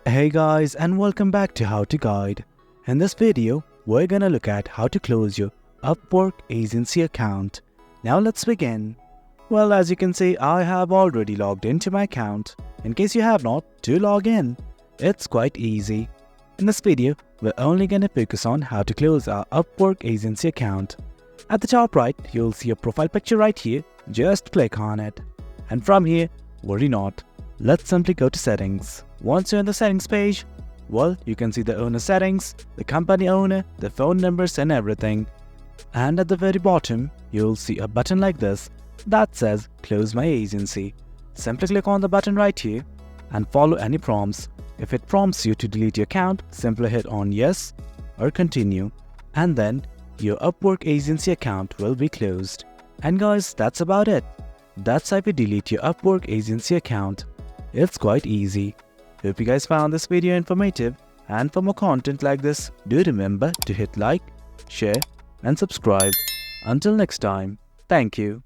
Hey guys, and welcome back to How to Guide. In this video, we're gonna look at how to close your Upwork agency account. Now let's begin. Well, as you can see, I have already logged into my account. In case you have not, do log in. It's quite easy. In this video, we're only gonna focus on how to close our Upwork agency account. At the top right, you'll see a profile picture right here. Just click on it. And from here, worry not. Let's simply go to settings. Once you're in the settings page, well, you can see the owner settings, the company owner, the phone numbers and everything. And at the very bottom, you'll see a button like this that says close my agency. Simply click on the button right here and follow any prompts. If it prompts you to delete your account, simply hit on yes or continue, and then your Upwork agency account will be closed. And guys, that's about it. That's how you delete your Upwork agency account. It's quite easy. Hope you guys found this video informative, and for more content like this, do remember to hit like, share and subscribe. Until next time, thank you.